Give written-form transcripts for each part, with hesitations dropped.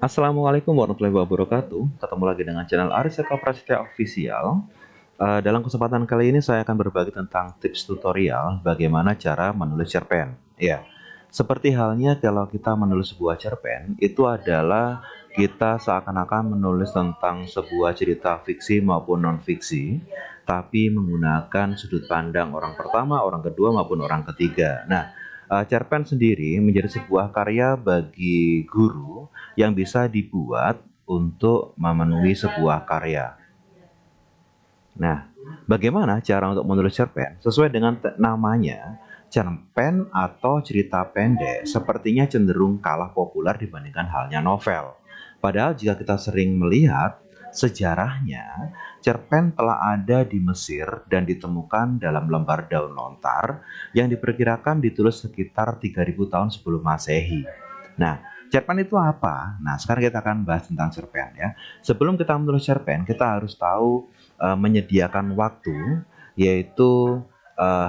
Assalamualaikum warahmatullahi wabarakatuh. Ketemu lagi dengan channel Aris Eka Prasetya Official. Dalam kesempatan kali ini saya akan berbagi tentang tips tutorial bagaimana cara menulis cerpen. Ya, seperti halnya kalau kita menulis sebuah cerpen, itu adalah kita seakan-akan menulis tentang sebuah cerita fiksi maupun non-fiksi, tapi menggunakan sudut pandang orang pertama, orang kedua maupun orang ketiga. Nah, cerpen sendiri menjadi sebuah karya bagi guru yang bisa dibuat untuk memenuhi sebuah karya. Nah, bagaimana cara untuk menulis cerpen? Sesuai dengan namanya, cerpen atau cerita pendek sepertinya cenderung kalah populer dibandingkan halnya novel. Padahal jika kita sering melihat sejarahnya, cerpen telah ada di Mesir dan ditemukan dalam lembar daun lontar yang diperkirakan ditulis sekitar 3000 tahun sebelum Masehi. Nah, cerpen itu apa? Nah, sekarang kita akan bahas tentang cerpen ya. Sebelum kita menulis cerpen, kita harus tahu menyediakan waktu, yaitu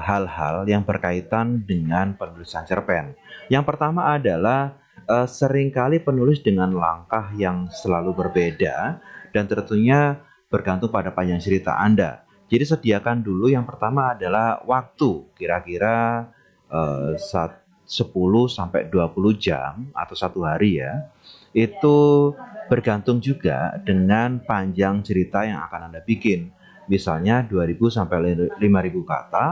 hal-hal yang berkaitan dengan penulisan cerpen. Yang pertama adalah seringkali penulis dengan langkah yang selalu berbeda dan tentunya bergantung pada panjang cerita Anda. Jadi sediakan dulu yang pertama adalah waktu, kira-kira 10 sampai 20 jam atau 1 hari ya. Itu bergantung juga dengan panjang cerita yang akan Anda bikin. Misalnya 2000 sampai 5000 kata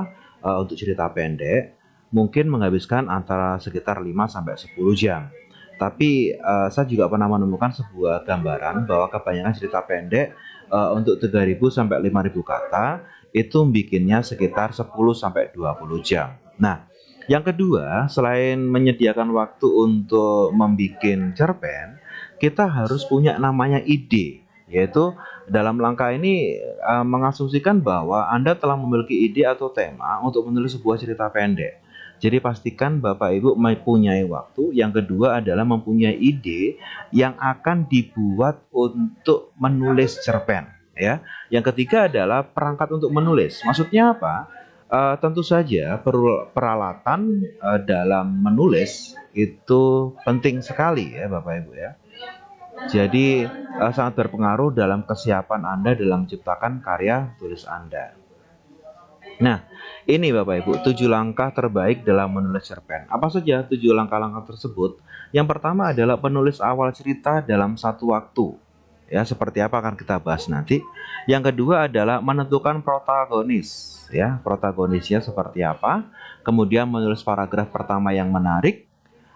untuk cerita pendek mungkin menghabiskan antara sekitar 5 sampai 10 jam. Tapi saya juga pernah menemukan sebuah gambaran bahwa kebanyakan cerita pendek untuk 3000 sampai 5000 kata itu bikinnya sekitar 10 sampai 20 jam. Nah, yang kedua, selain menyediakan waktu untuk membuat cerpen, kita harus punya namanya ide, yaitu dalam langkah ini mengasumsikan bahwa Anda telah memiliki ide atau tema untuk menulis sebuah cerita pendek. Jadi pastikan Bapak Ibu mempunyai waktu. Yang kedua adalah mempunyai ide yang akan dibuat untuk menulis cerpen. Ya. Yang ketiga adalah perangkat untuk menulis. Maksudnya apa? Tentu saja peralatan dalam menulis itu penting sekali ya Bapak Ibu ya. Jadi sangat berpengaruh dalam kesiapan Anda dalam menciptakan karya tulis Anda. Nah, ini Bapak Ibu, 7 langkah terbaik dalam menulis cerpen. Apa saja 7 langkah-langkah tersebut? Yang pertama adalah penulis awal cerita dalam satu waktu. Ya, seperti apa akan kita bahas nanti. Yang kedua adalah menentukan protagonis. Ya, protagonisnya seperti apa. Kemudian menulis paragraf pertama yang menarik.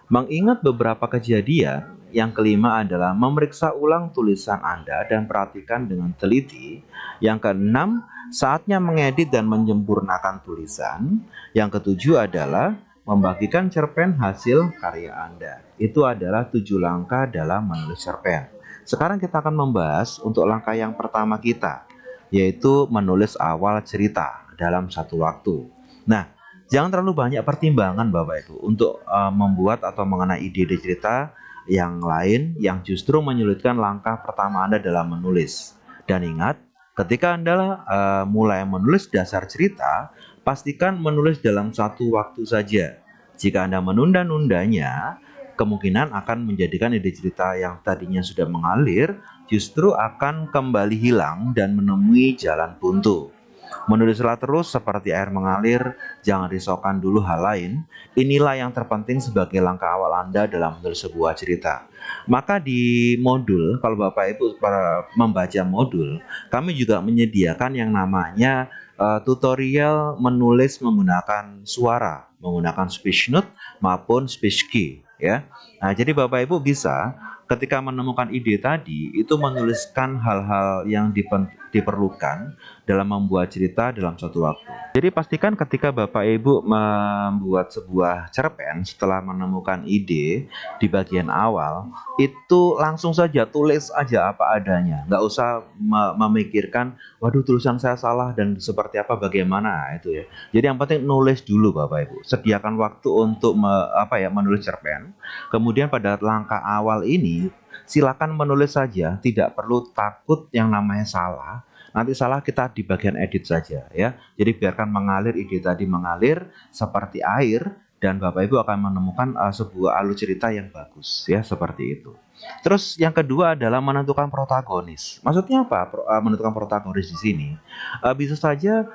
Mengingat beberapa kejadian. Yang kelima adalah memeriksa ulang tulisan Anda dan perhatikan dengan teliti. Yang keenam, saatnya mengedit dan menyempurnakan tulisan. Yang ketujuh adalah membagikan cerpen hasil karya Anda. Itu adalah 7 langkah dalam menulis cerpen. Sekarang kita akan membahas untuk langkah yang pertama kita, yaitu menulis awal cerita dalam satu waktu. Nah, jangan terlalu banyak pertimbangan Bapak Ibu untuk membuat atau mengenai ide-ide cerita yang lain yang justru menyulitkan langkah pertama Anda dalam menulis. Dan ingat, ketika Anda mulai menulis dasar cerita, pastikan menulis dalam satu waktu saja. Jika Anda menunda-nundanya, kemungkinan akan menjadikan ide cerita yang tadinya sudah mengalir justru akan kembali hilang dan menemui jalan buntu. Menulislah terus seperti air mengalir, jangan risaukan dulu hal lain. Inilah yang terpenting sebagai langkah awal Anda dalam menulis sebuah cerita. Maka di modul, kalau Bapak Ibu para membaca modul, kami juga menyediakan yang namanya tutorial menulis menggunakan suara, menggunakan speech note maupun speech key. Ya, nah jadi Bapak Ibu bisa ketika menemukan ide tadi itu menuliskan hal-hal yang diperlukan dalam membuat cerita dalam suatu waktu. Jadi pastikan ketika Bapak Ibu membuat sebuah cerpen setelah menemukan ide di bagian awal, itu langsung saja tulis aja apa adanya. Nggak usah memikirkan, waduh tulisan saya salah dan seperti apa bagaimana itu ya. Jadi yang penting nulis dulu Bapak Ibu. Sediakan waktu untuk menulis cerpen. Kemudian pada langkah awal ini, silakan menulis saja, tidak perlu takut yang namanya salah. Nanti salah kita di bagian edit saja ya. Jadi biarkan mengalir, ide tadi mengalir seperti air dan Bapak Ibu akan menemukan sebuah alur cerita yang bagus ya, seperti itu. Terus yang kedua adalah menentukan protagonis. Maksudnya apa? Menentukan protagonis di sini. Bisa saja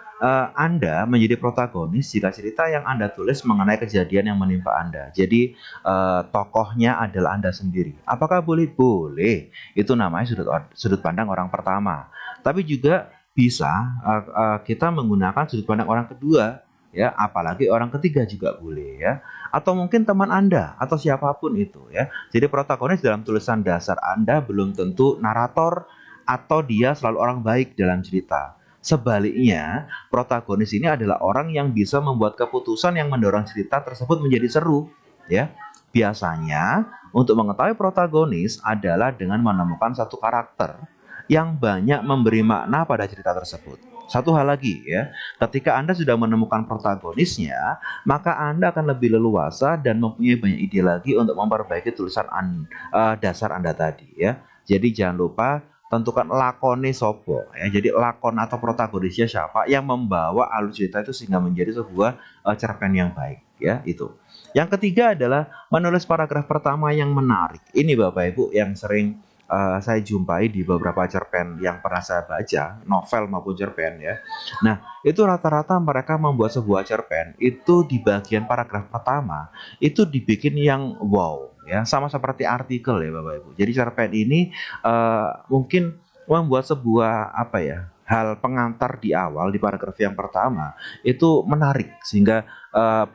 Anda menjadi protagonis jika cerita yang Anda tulis mengenai kejadian yang menimpa Anda. Jadi tokohnya adalah Anda sendiri. Apakah boleh? Boleh. Itu namanya sudut pandang orang pertama. Tapi juga bisa kita menggunakan sudut pandang orang kedua, ya, apalagi orang ketiga juga boleh, ya, atau mungkin teman Anda atau siapapun itu, ya. Jadi protagonis dalam tulisan dasar Anda belum tentu narator atau dia selalu orang baik dalam cerita. Sebaliknya, protagonis ini adalah orang yang bisa membuat keputusan yang mendorong cerita tersebut menjadi seru, ya. Biasanya, untuk mengetahui protagonis adalah dengan menemukan satu karakter yang banyak memberi makna pada cerita tersebut. Satu hal lagi, ya, ketika Anda sudah menemukan protagonisnya, maka Anda akan lebih leluasa dan mempunyai banyak ide lagi untuk memperbaiki tulisan dasar Anda tadi, ya. Jadi jangan lupa tentukan lakone sopo, ya. Jadi lakon atau protagonisnya siapa yang membawa alur cerita itu sehingga menjadi sebuah cerpen yang baik, ya, itu. Yang ketiga adalah menulis paragraf pertama yang menarik. Ini Bapak Ibu yang sering saya jumpai di beberapa cerpen yang pernah saya baca, novel maupun cerpen, ya. Nah, itu rata-rata mereka membuat sebuah cerpen itu di bagian paragraf pertama itu dibikin yang wow, ya, sama seperti artikel, ya Bapak Ibu. Jadi cerpen ini mungkin membuat sebuah apa ya, hal pengantar di awal di paragraf yang pertama itu menarik sehingga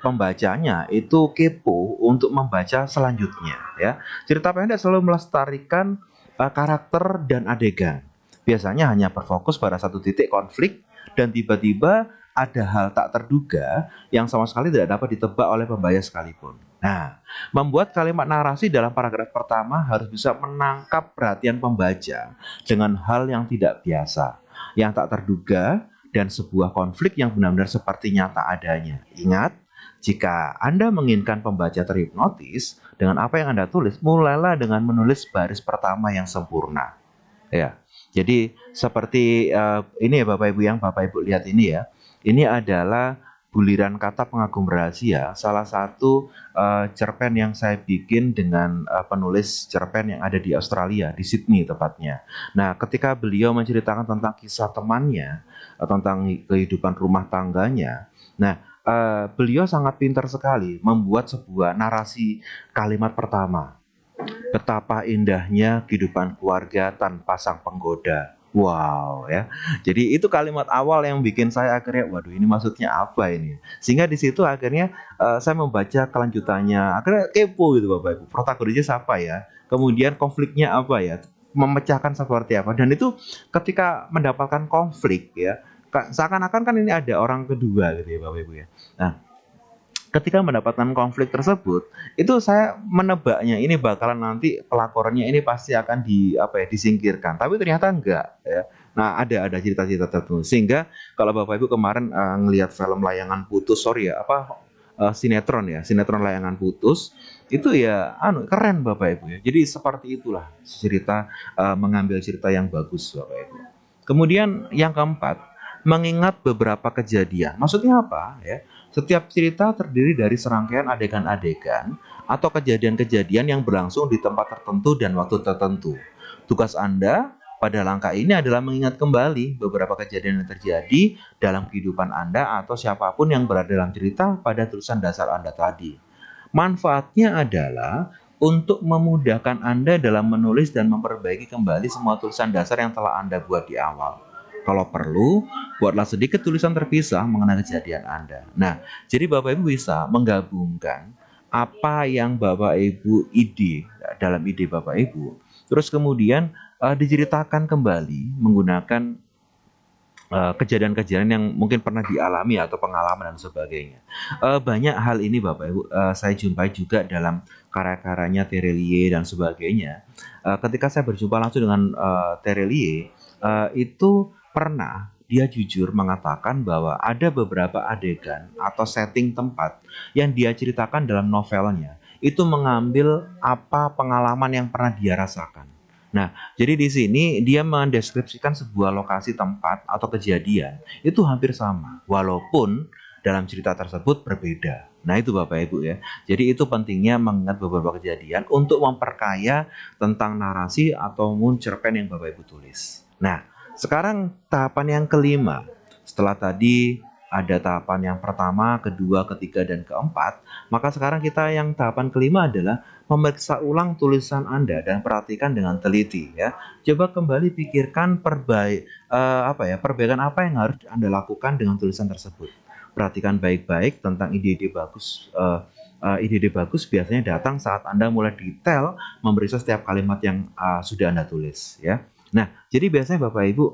pembacanya itu kepo untuk membaca selanjutnya, ya. Cerita pendek selalu melestarikan karakter dan adegan. Biasanya hanya berfokus pada satu titik konflik dan tiba-tiba ada hal tak terduga yang sama sekali tidak dapat ditebak oleh pembaca sekalipun. Nah, membuat kalimat narasi dalam paragraf pertama harus bisa menangkap perhatian pembaca dengan hal yang tidak biasa, yang tak terduga, dan sebuah konflik yang benar-benar seperti nyata adanya. Ingat, jika Anda menginginkan pembaca terhipnotis dengan apa yang Anda tulis, mulailah dengan menulis baris pertama yang sempurna. Ya, jadi seperti ini ya Bapak Ibu, yang Bapak Ibu lihat ini, ya. Ini adalah buliran kata pengagum rahasia, salah satu cerpen yang saya bikin dengan penulis cerpen yang ada di Australia, di Sydney tepatnya. Nah, ketika beliau menceritakan tentang kisah temannya, tentang kehidupan rumah tangganya, nah, beliau sangat pintar sekali membuat sebuah narasi kalimat pertama. Betapa indahnya kehidupan keluarga tanpa sang penggoda. Wow, ya. Jadi itu kalimat awal yang bikin saya akhirnya, waduh, ini maksudnya apa ini? Sehingga di situ akhirnya saya membaca kelanjutannya. Akhirnya kepo gitu Bapak Ibu. Protagonisnya siapa ya? Kemudian konfliknya apa ya? Memecahkan seperti apa? Dan itu ketika mendapatkan konflik, ya, seakan-akan kan ini ada orang kedua gitu ya Bapak Ibu, ya. Nah, ketika mendapatkan konflik tersebut, itu saya menebaknya ini bakalan nanti pelakornya ini pasti akan disingkirkan. Tapi ternyata enggak, ya. Nah, ada cerita-cerita tertentu. Sehingga kalau Bapak Ibu kemarin ngelihat film Layangan Putus, sinetron Layangan Putus, itu ya keren Bapak Ibu, ya. Jadi seperti itulah cerita, mengambil cerita yang bagus Bapak Ibu. Kemudian yang keempat, mengingat beberapa kejadian. Maksudnya apa, ya? Setiap cerita terdiri dari serangkaian adegan-adegan atau kejadian-kejadian yang berlangsung di tempat tertentu dan waktu tertentu. Tugas Anda pada langkah ini adalah mengingat kembali beberapa kejadian yang terjadi dalam kehidupan Anda atau siapapun yang berada dalam cerita pada tulisan dasar Anda tadi. Manfaatnya adalah untuk memudahkan Anda dalam menulis dan memperbaiki kembali semua tulisan dasar yang telah Anda buat di awal. Kalau perlu, buatlah sedikit tulisan terpisah mengenai kejadian Anda. Nah, jadi Bapak Ibu bisa menggabungkan apa yang Bapak Ibu dalam ide Bapak Ibu, terus kemudian diceritakan kembali menggunakan kejadian-kejadian yang mungkin pernah dialami atau pengalaman dan sebagainya. Banyak hal ini Bapak Ibu saya jumpai juga dalam karya-karyanya Terelie dan sebagainya. Ketika saya berjumpa langsung dengan Terelie, itu pernah dia jujur mengatakan bahwa ada beberapa adegan atau setting tempat yang dia ceritakan dalam novelnya itu mengambil apa pengalaman yang pernah dia rasakan. Nah, jadi di sini dia mendeskripsikan sebuah lokasi tempat atau kejadian itu hampir sama, walaupun dalam cerita tersebut berbeda. Nah itu Bapak Ibu ya. Jadi itu pentingnya mengingat beberapa kejadian untuk memperkaya tentang narasi atau cerpen yang Bapak Ibu tulis. Nah, sekarang tahapan yang kelima. Setelah tadi ada tahapan yang pertama, kedua, ketiga, dan keempat, maka sekarang kita yang tahapan kelima adalah memeriksa ulang tulisan Anda dan perhatikan dengan teliti ya. Coba kembali pikirkan perbaikan apa yang harus Anda lakukan dengan tulisan tersebut. Perhatikan baik-baik tentang ide-ide bagus. Ide-ide bagus biasanya datang saat Anda mulai detail memeriksa setiap kalimat yang sudah Anda tulis ya. Nah, jadi biasanya Bapak Ibu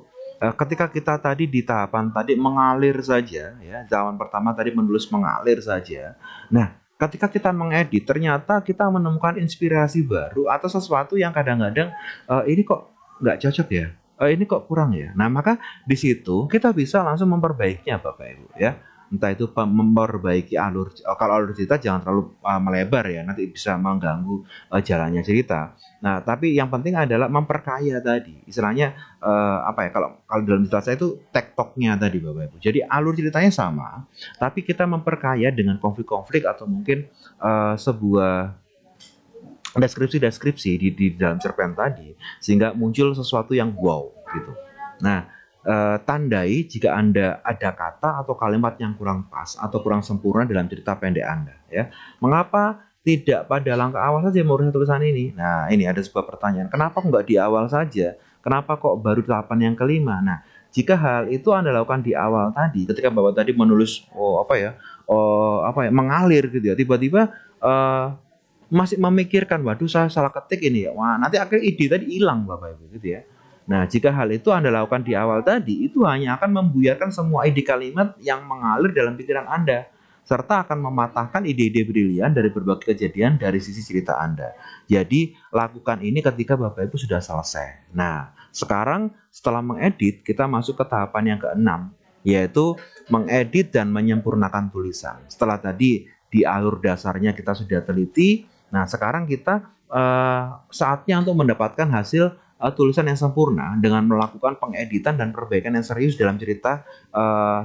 ketika kita tadi di tahapan tadi mengalir saja ya, tahapan pertama tadi menulis mengalir saja. Nah, ketika kita mengedit ternyata kita menemukan inspirasi baru atau sesuatu yang kadang-kadang ini kok nggak cocok ya, ini kok kurang ya. Nah, maka di situ kita bisa langsung memperbaikinya Bapak Ibu ya. Entah itu memperbaiki alur, kalau alur cerita jangan terlalu melebar ya, nanti bisa mengganggu jalannya cerita. Nah, tapi yang penting adalah memperkaya tadi. Istilahnya kalau dalam istilah saya itu tektoknya tadi Bapak Ibu. Jadi alur ceritanya sama, tapi kita memperkaya dengan konflik-konflik atau mungkin sebuah deskripsi-deskripsi di dalam cerpen tadi sehingga muncul sesuatu yang wow gitu. Nah, tandai jika Anda ada kata atau kalimat yang kurang pas atau kurang sempurna dalam cerita pendek Anda ya. Mengapa tidak pada langkah awal saja menulis tulisan ini? Nah, ini ada sebuah pertanyaan. Kenapa nggak di awal saja? Kenapa kok baru tahapan yang kelima? Nah, jika hal itu Anda lakukan di awal tadi, ketika Bapak tadi menulis mengalir gitu ya, tiba-tiba masih memikirkan, waduh saya salah ketik ini ya. Wah, nanti akhirnya ide tadi hilang Bapak Ibu gitu ya. Nah, jika hal itu Anda lakukan di awal tadi, itu hanya akan membuyarkan semua ide kalimat yang mengalir dalam pikiran Anda, serta akan mematahkan ide-ide brilian dari berbagai kejadian dari sisi cerita Anda. Jadi, lakukan ini ketika Bapak Ibu sudah selesai. Nah, sekarang setelah mengedit, kita masuk ke tahapan yang keenam, yaitu mengedit dan menyempurnakan tulisan. Setelah tadi di alur dasarnya kita sudah teliti, nah sekarang kita saatnya untuk mendapatkan hasil tulisan yang sempurna dengan melakukan pengeditan dan perbaikan yang serius dalam cerita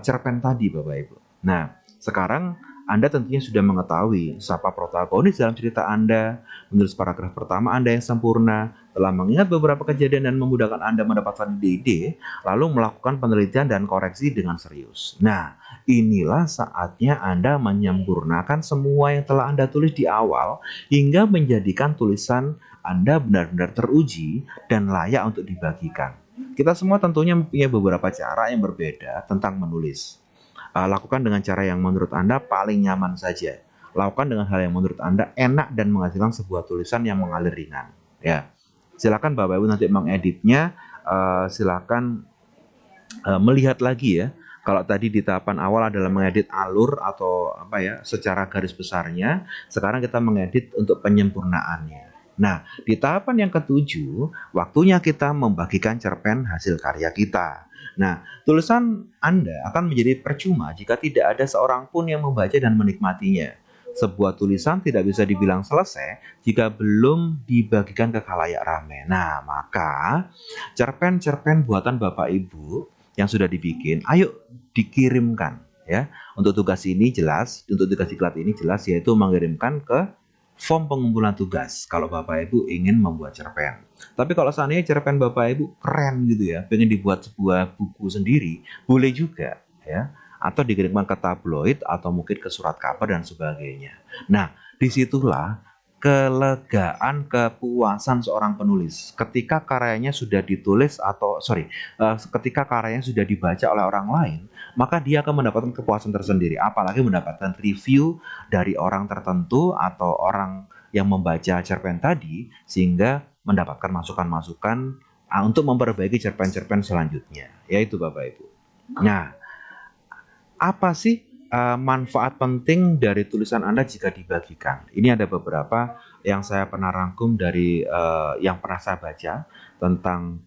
cerpen tadi Bapak Ibu. Nah, sekarang Anda tentunya sudah mengetahui siapa protagonis dalam cerita Anda, menulis paragraf pertama Anda yang sempurna, telah mengingat beberapa kejadian dan memudahkan Anda mendapatkan ide-ide, lalu melakukan penelitian dan koreksi dengan serius. Nah, inilah saatnya Anda menyempurnakan semua yang telah Anda tulis di awal hingga menjadikan tulisan Anda benar-benar teruji dan layak untuk dibagikan. Kita semua tentunya punya beberapa cara yang berbeda tentang menulis. Lakukan dengan cara yang menurut Anda paling nyaman saja. Lakukan dengan hal yang menurut Anda enak dan menghasilkan sebuah tulisan yang mengalir ringan. Ya, silakan Bapak Ibu nanti mengeditnya. Silakan melihat lagi ya. Kalau tadi di tahapan awal adalah mengedit alur atau secara garis besarnya, sekarang kita mengedit untuk penyempurnaannya. Nah, di tahapan yang ketujuh, waktunya kita membagikan cerpen hasil karya kita. Nah, tulisan Anda akan menjadi percuma jika tidak ada seorang pun yang membaca dan menikmatinya. Sebuah tulisan tidak bisa dibilang selesai jika belum dibagikan ke khalayak ramai. Nah, maka cerpen-cerpen buatan Bapak Ibu yang sudah dibikin, ayo dikirimkan ya. Untuk tugas ini jelas, untuk tugas diklat ini jelas, yaitu mengirimkan ke form pengumpulan tugas kalau Bapak Ibu ingin membuat cerpen. Tapi kalau seandainya cerpen Bapak Ibu keren gitu ya, pengen dibuat sebuah buku sendiri, boleh juga ya. Atau dikirimkan ke tabloid atau mungkin ke surat kabar dan sebagainya. Nah, disitulah kelegaan, kepuasan seorang penulis ketika karyanya sudah ditulis ketika karyanya sudah dibaca oleh orang lain, maka dia akan mendapatkan kepuasan tersendiri, apalagi mendapatkan review dari orang tertentu atau orang yang membaca cerpen tadi sehingga mendapatkan masukan-masukan untuk memperbaiki cerpen-cerpen selanjutnya, yaitu Bapak Ibu. Nah, apa sih manfaat penting dari tulisan Anda jika dibagikan? Ini ada beberapa yang saya pernah rangkum dari yang pernah saya baca tentang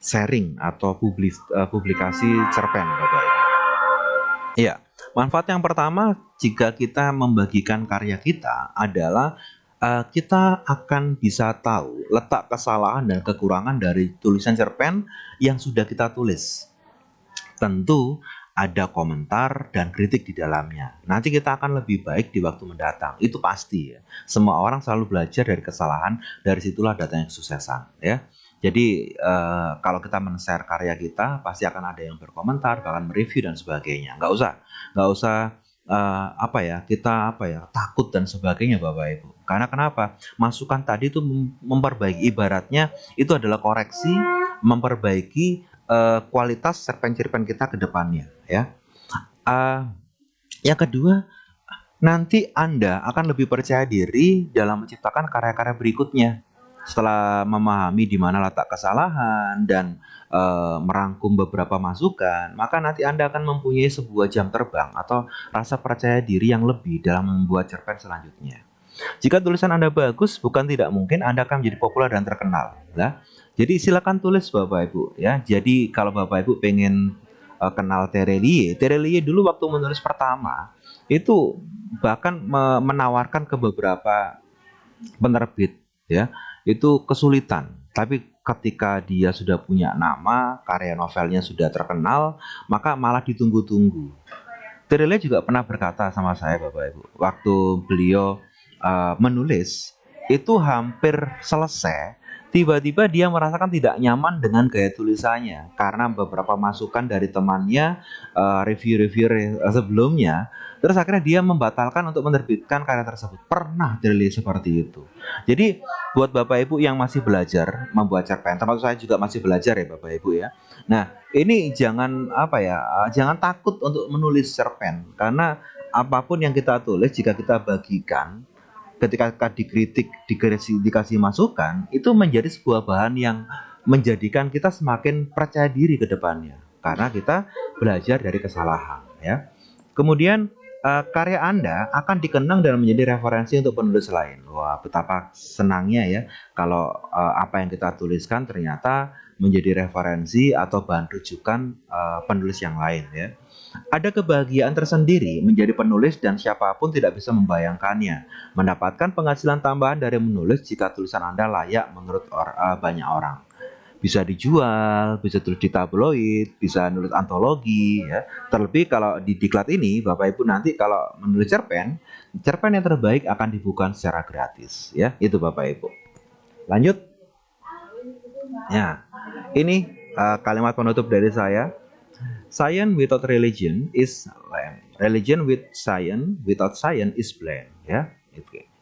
sharing atau publikasi cerpen, Bapak Ibu. Iya, manfaat yang pertama jika kita membagikan karya kita adalah kita akan bisa tahu letak kesalahan dan kekurangan dari tulisan cerpen yang sudah kita tulis. Tentu ada komentar dan kritik di dalamnya. Nanti kita akan lebih baik di waktu mendatang. Itu pasti ya. Semua orang selalu belajar dari kesalahan, dari situlah datangnya kesuksesan ya. Jadi kalau kita men-share karya kita, pasti akan ada yang berkomentar, bahkan mereview dan sebagainya. Nggak usah kita takut dan sebagainya Bapak Ibu. Karena kenapa? Masukan tadi itu memperbaiki, ibaratnya itu adalah koreksi, memperbaiki kualitas cerpen-cerpen kita ke depannya ya. Yang kedua, nanti Anda akan lebih percaya diri dalam menciptakan karya-karya berikutnya. Setelah memahami di mana letak kesalahan dan merangkum beberapa masukan, maka nanti Anda akan mempunyai sebuah jam terbang atau rasa percaya diri yang lebih dalam membuat cerpen selanjutnya. Jika tulisan Anda bagus, bukan tidak mungkin Anda akan menjadi populer dan terkenal. Nah, jadi silakan tulis Bapak Ibu ya. Jadi kalau Bapak Ibu pengen kenal Terelie dulu waktu menulis pertama itu bahkan menawarkan ke beberapa penerbit ya, itu kesulitan. Tapi ketika dia sudah punya nama, karya novelnya sudah terkenal, maka malah ditunggu-tunggu. Terelie juga pernah berkata sama saya Bapak Ibu, waktu beliau menulis itu hampir selesai, tiba-tiba dia merasakan tidak nyaman dengan gaya tulisannya karena beberapa masukan dari temannya, review-review sebelumnya. Terus akhirnya dia membatalkan untuk menerbitkan karya tersebut. Pernah terjadi seperti itu. Jadi buat Bapak Ibu yang masih belajar membuat cerpen, termasuk saya juga masih belajar ya Bapak Ibu ya. Nah, ini jangan jangan takut untuk menulis cerpen, karena apapun yang kita tulis jika kita bagikan, ketika dikritik, dikasih masukan, itu menjadi sebuah bahan yang menjadikan kita semakin percaya diri ke depannya, karena kita belajar dari kesalahan ya. Kemudian karya Anda akan dikenang dan menjadi referensi untuk penulis lain. Wah, betapa senangnya ya kalau apa yang kita tuliskan ternyata menjadi referensi atau bahan rujukan penulis yang lain ya. Ada kebahagiaan tersendiri menjadi penulis dan siapapun tidak bisa membayangkannya. Mendapatkan penghasilan tambahan dari menulis jika tulisan Anda layak menurut banyak orang. Bisa dijual, bisa tulis di tabloid, bisa nulis antologi ya. Terlebih kalau di diklat ini Bapak Ibu nanti kalau menulis cerpen yang terbaik akan dibuka secara gratis ya. Itu Bapak Ibu. Lanjut. Ya. Ini kalimat penutup dari saya. Science without religion is lame. Religion with science without science is blind ya.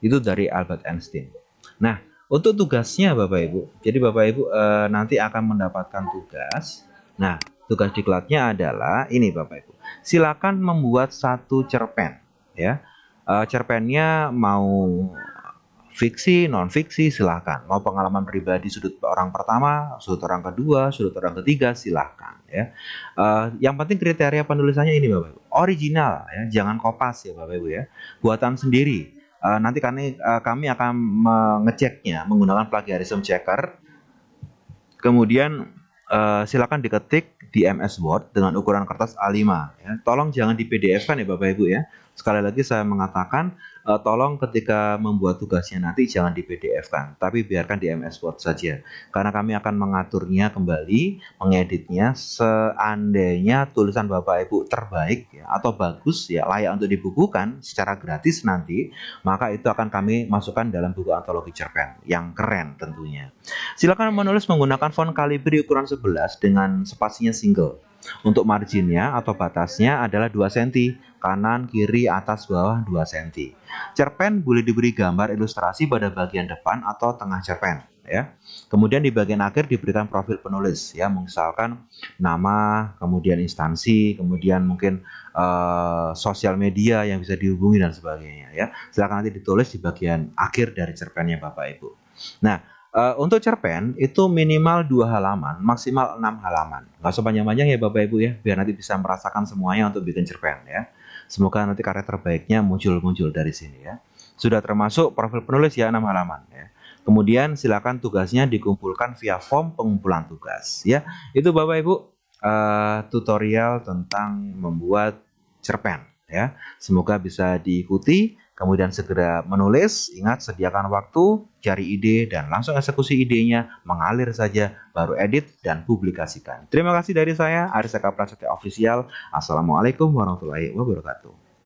Itu dari Albert Einstein. Nah, untuk tugasnya Bapak Ibu, jadi Bapak Ibu nanti akan mendapatkan tugas. Nah, tugas diklatnya adalah ini Bapak Ibu. Silakan membuat satu cerpen ya. Cerpennya mau fiksi, non fiksi silahkan. Mau pengalaman pribadi sudut orang pertama, sudut orang kedua, sudut orang ketiga silahkan ya. Yang penting kriteria penulisannya ini Bapak Ibu, original ya, jangan kopas ya Bapak Ibu ya. Buatan sendiri. Nanti kami akan mengeceknya menggunakan plagiarism checker. Kemudian silakan diketik di MS Word dengan ukuran kertas A5 ya. Tolong jangan di PDF kan ya Bapak Ibu ya. Sekali lagi saya mengatakan tolong ketika membuat tugasnya nanti jangan di PDF kan, tapi biarkan di MS Word saja. Karena kami akan mengaturnya kembali, mengeditnya seandainya tulisan Bapak Ibu terbaik ya, atau bagus ya, layak untuk dibukukan secara gratis nanti, maka itu akan kami masukkan dalam buku antologi cerpen yang keren tentunya. Silakan menulis menggunakan font Calibri ukuran 11 dengan spasinya single. Untuk marginnya atau batasnya adalah 2 cm, kanan, kiri, atas, bawah 2 cm. Cerpen boleh diberi gambar ilustrasi pada bagian depan atau tengah cerpen ya. Kemudian di bagian akhir diberikan profil penulis ya, misalkan nama, kemudian instansi, kemudian mungkin sosial media yang bisa dihubungi dan sebagainya ya. Silakan nanti ditulis di bagian akhir dari cerpennya Bapak Ibu. Nah, untuk cerpen itu minimal 2 halaman, maksimal 6 halaman. Nggak usah panjang-panjang ya Bapak Ibu ya, biar nanti bisa merasakan semuanya untuk bikin cerpen ya. Semoga nanti karya terbaiknya muncul dari sini ya. Sudah termasuk profil penulis ya 6 halaman ya. Kemudian silakan tugasnya dikumpulkan via form pengumpulan tugas ya. Itu Bapak Ibu tutorial tentang membuat cerpen ya. Semoga bisa diikuti kemudian segera menulis. Ingat, sediakan waktu, cari ide, dan langsung eksekusi idenya, mengalir saja, baru edit dan publikasikan. Terima kasih dari saya, Aris Eka Prasetya Official. Assalamualaikum warahmatullahi wabarakatuh.